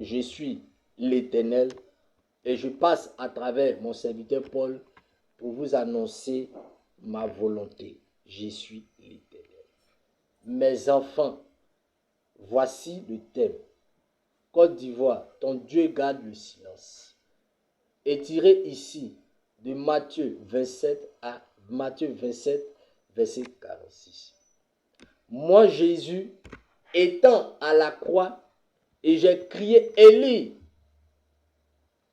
je suis l'Éternel et je passe à travers mon serviteur Paul pour vous annoncer ma volonté. Je suis l'Éternel. Mes enfants, voici le thème. Côte d'Ivoire, ton Dieu garde le silence. Et tiré ici de Matthieu 27 à Matthieu 27, verset 46. Moi, Jésus, étant à la croix, et j'ai crié Élie.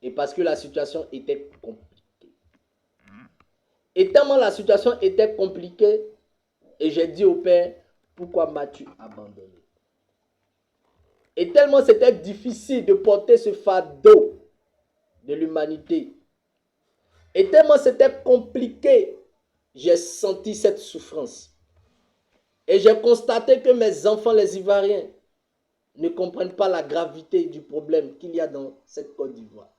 Et parce que la situation était compliquée. Et tellement la situation était compliquée, et j'ai dit au Père, pourquoi m'as-tu abandonné? Et tellement c'était difficile de porter ce fardeau de l'humanité. Et tellement c'était compliqué, j'ai senti cette souffrance. Et j'ai constaté que mes enfants, les Ivoiriens, ne comprennent pas la gravité du problème qu'il y a dans cette Côte d'Ivoire.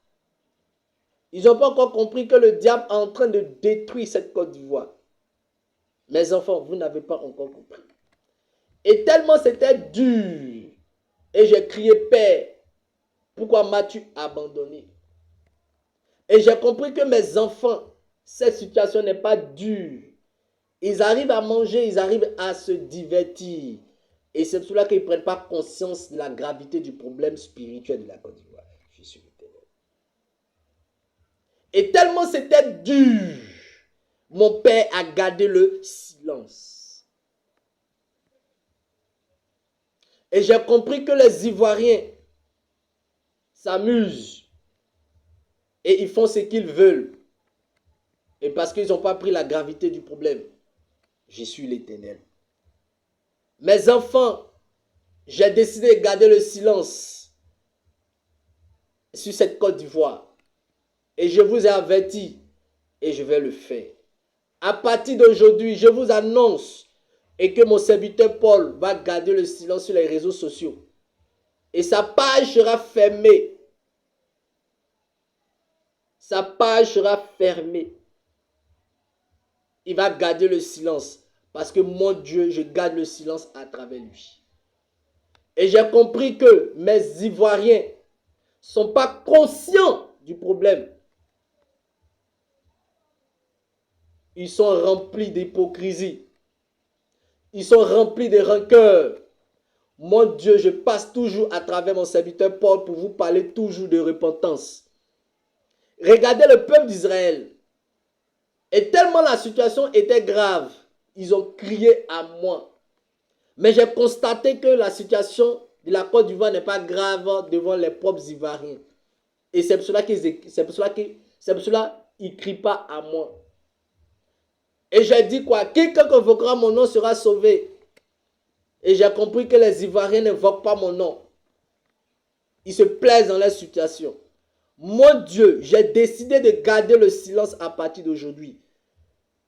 Ils n'ont pas encore compris que le diable est en train de détruire cette Côte d'Ivoire. Mes enfants, vous n'avez pas encore compris. Et tellement c'était dur. Et j'ai crié, Père, pourquoi m'as-tu abandonné? Et j'ai compris que mes enfants, cette situation n'est pas dure. Ils arrivent à manger, ils arrivent à se divertir. Et c'est pour cela qu'ils ne prennent pas conscience de la gravité du problème spirituel de la Côte d'Ivoire. Je suis l'Éternel. Et tellement c'était dur, mon père a gardé le silence. Et j'ai compris que les Ivoiriens s'amusent. Et ils font ce qu'ils veulent. Et parce qu'ils n'ont pas pris la gravité du problème. Je suis l'Éternel. Mes enfants, j'ai décidé de garder le silence sur cette Côte d'Ivoire. Et je vous ai averti et je vais le faire. À partir d'aujourd'hui, je vous annonce et que mon serviteur Paul va garder le silence sur les réseaux sociaux. Et sa page sera fermée. Sa page sera fermée. Il va garder le silence. Parce que mon Dieu, je garde le silence à travers lui. Et j'ai compris que mes Ivoiriens ne sont pas conscients du problème. Ils sont remplis d'hypocrisie. Ils sont remplis de rancœur. Mon Dieu, je passe toujours à travers mon serviteur Paul pour vous parler toujours de repentance. Regardez le peuple d'Israël. Et tellement la situation était grave, ils ont crié à moi. Mais j'ai constaté que la situation de la Côte d'Ivoire n'est pas grave devant les propres Ivoiriens. Et c'est pour cela qu'ils ne crient pas à moi. Et j'ai dit quoi? Quiconque invoquera mon nom sera sauvé. Et j'ai compris que les Ivoiriens n'invoquent pas mon nom. Ils se plaisent dans leur situation. Mon Dieu, j'ai décidé de garder le silence à partir d'aujourd'hui.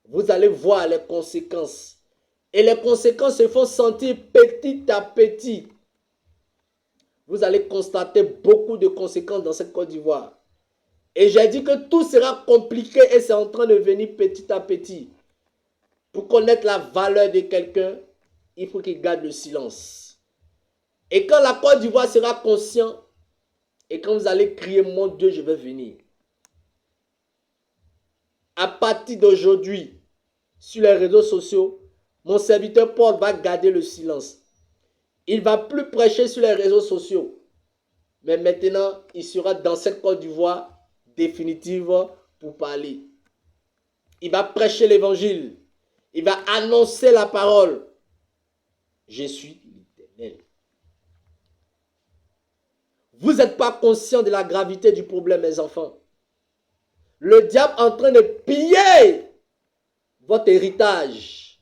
Vous allez voir les conséquences. Et les conséquences se font sentir petit à petit. Vous allez constater beaucoup de conséquences dans cette Côte d'Ivoire. Et j'ai dit que tout sera compliqué et c'est en train de venir petit à petit. Pour connaître la valeur de quelqu'un, il faut qu'il garde le silence. Et quand la Côte d'Ivoire sera conscient, et quand vous allez crier, mon Dieu, je vais venir. À partir d'aujourd'hui, sur les réseaux sociaux, mon serviteur Paul va garder le silence. Il ne va plus prêcher sur les réseaux sociaux. Mais maintenant, il sera dans cette Côte d'Ivoire définitive pour parler. Il va prêcher l'évangile. Il va annoncer la parole. Je suis l'Éternel. Vous n'êtes pas conscient de la gravité du problème, mes enfants. Le diable est en train de piller votre héritage.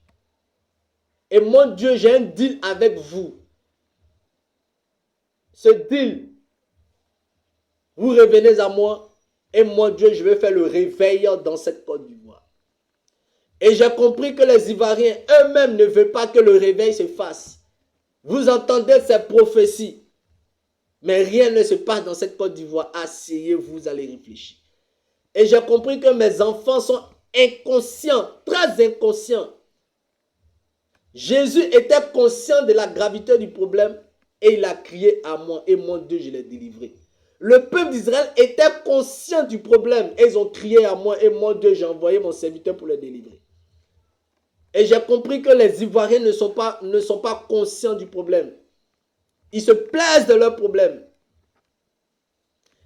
Et mon Dieu, j'ai un deal avec vous. Ce deal, vous revenez à moi. Et mon Dieu, je vais faire le réveil dans cette Côte d'Ivoire. Et j'ai compris que les Ivoiriens eux-mêmes ne veulent pas que le réveil se fasse. Vous entendez ces prophéties. Mais rien ne se passe dans cette Côte d'Ivoire. Asseyez-vous, vous allez réfléchir. Et j'ai compris que mes enfants sont inconscients, très inconscients. Jésus était conscient de la gravité du problème, Et il a crié à moi, et mon Dieu, je l'ai délivré. Le peuple d'Israël était conscient du problème. Et ils ont crié à moi, et mon Dieu, j'ai envoyé mon serviteur pour le délivrer. Et j'ai compris que les Ivoiriens ne sont pas conscients du problème. Ils se plaisent de leur problème.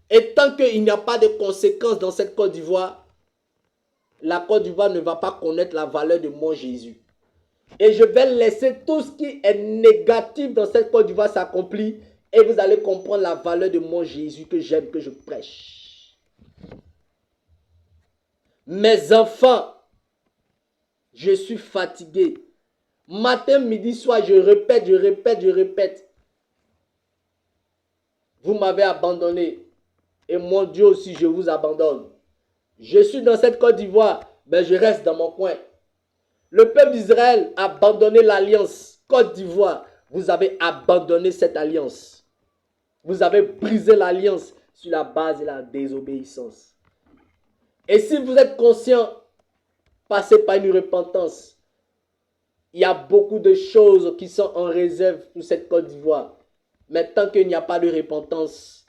Et tant qu'il n'y a pas de conséquences dans cette Côte d'Ivoire, la Côte d'Ivoire ne va pas connaître la valeur de mon Jésus. Et je vais laisser tout ce qui est négatif dans cette Côte d'Ivoire s'accomplir. Et vous allez comprendre la valeur de mon Jésus que j'aime, que je prêche. Mes enfants, je suis fatigué. Matin, midi, soir, je répète. Vous m'avez abandonné. Et mon Dieu aussi, je vous abandonne. Je suis dans cette Côte d'Ivoire, mais je reste dans mon coin. Le peuple d'Israël a abandonné l'alliance. Côte d'Ivoire, vous avez abandonné cette alliance. Vous avez brisé l'alliance sur la base de la désobéissance. Et si vous êtes conscient, passez par une repentance. Il y a beaucoup de choses qui sont en réserve pour cette Côte d'Ivoire. Mais tant qu'il n'y a pas de repentance,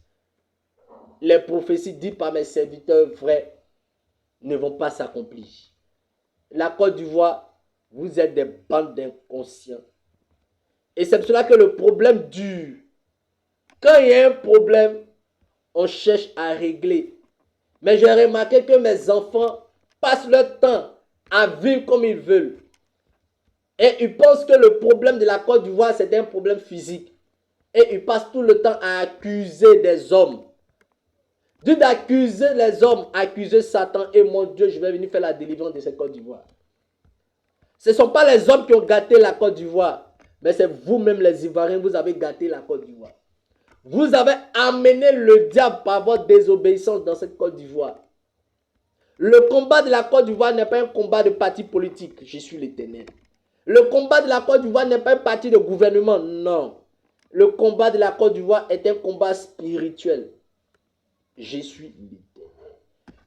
les prophéties dites par mes serviteurs vrais ne vont pas s'accomplir. La Côte d'Ivoire, vous êtes des bandes d'inconscients. Et c'est pour cela que le problème dure. Quand il y a un problème, on cherche à régler. Mais j'ai remarqué que mes enfants passent leur temps à vivre comme ils veulent. Et ils pensent que le problème de la Côte d'Ivoire, c'est un problème physique. Et ils passent tout le temps à accuser des hommes. Dieu d'accuser les hommes, accuser Satan. Et mon Dieu, je vais venir faire la délivrance de cette Côte d'Ivoire. Ce ne sont pas les hommes qui ont gâté la Côte d'Ivoire. Mais c'est vous-même les Ivoiriens, vous avez gâté la Côte d'Ivoire. Vous avez amené le diable par votre désobéissance dans cette Côte d'Ivoire. Le combat de la Côte d'Ivoire n'est pas un combat de parti politique. Je suis l'Éternel. Le combat de la Côte d'Ivoire n'est pas un parti de gouvernement. Non. Le combat de la Côte d'Ivoire est un combat spirituel. Je suis l'Éternel.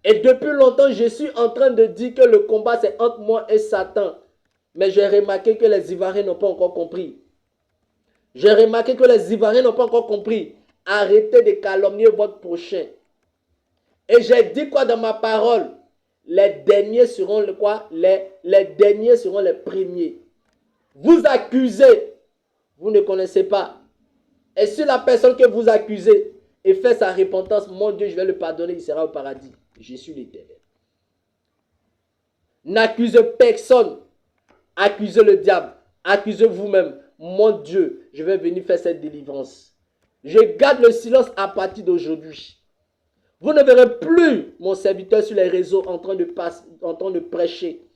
Et depuis longtemps, je suis en train de dire que le combat c'est entre moi et Satan. Mais j'ai remarqué que les Ivoiriens n'ont pas encore compris. J'ai remarqué que les Ivoiriens n'ont pas encore compris. Arrêtez de calomnier votre prochain. Et j'ai dit quoi dans ma parole? Les derniers seront le quoi? Les derniers seront les premiers. Vous accusez. Vous ne connaissez pas. Et si la personne que vous accusez et fait sa repentance, mon Dieu, je vais le pardonner, il sera au paradis. Je suis l'Éternel. N'accusez personne. Accusez le diable. Accusez vous-même. Mon Dieu, je vais venir faire cette délivrance. Je garde le silence à partir d'aujourd'hui. Vous ne verrez plus mon serviteur sur les réseaux en train de prêcher.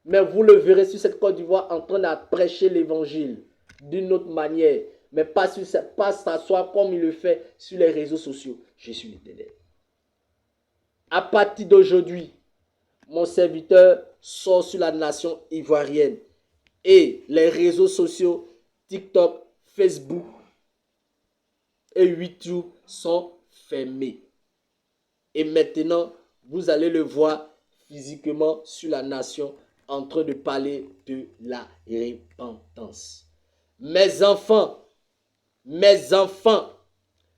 Mais vous le verrez sur cette Côte d'Ivoire en train de prêcher l'évangile d'une autre manière. Mais pas s'asseoir comme il le fait sur les réseaux sociaux. Je suis l'Éternel. À partir d'aujourd'hui, mon serviteur sort sur la nation ivoirienne. Et les réseaux sociaux, TikTok, Facebook et YouTube sont fermés. Et maintenant, vous allez le voir physiquement sur la nation en train de parler de la repentance. Mes enfants,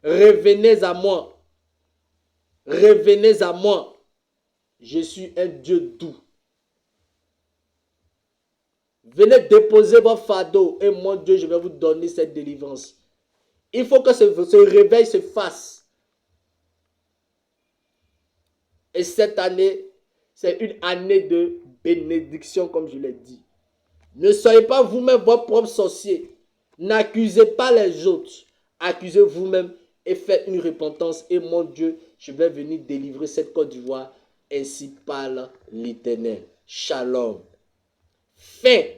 revenez à moi. Revenez à moi. Je suis un Dieu doux. Venez déposer vos fardeaux et mon Dieu, je vais vous donner cette délivrance. Il faut que ce réveil se fasse. Et cette année, c'est une année de bénédiction, comme je l'ai dit. Ne soyez pas vous-même votre propre sorcier. N'accusez pas les autres. Accusez vous-même et faites une repentance. Et mon Dieu, je vais venir délivrer cette Côte d'Ivoire. Ainsi parle l'Éternel. Shalom. Fait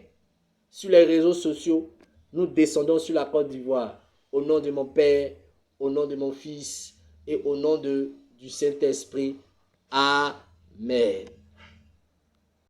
sur les réseaux sociaux, nous descendons sur la Côte d'Ivoire. Au nom de mon Père, au nom de mon Fils et au nom du Saint-Esprit. Amen.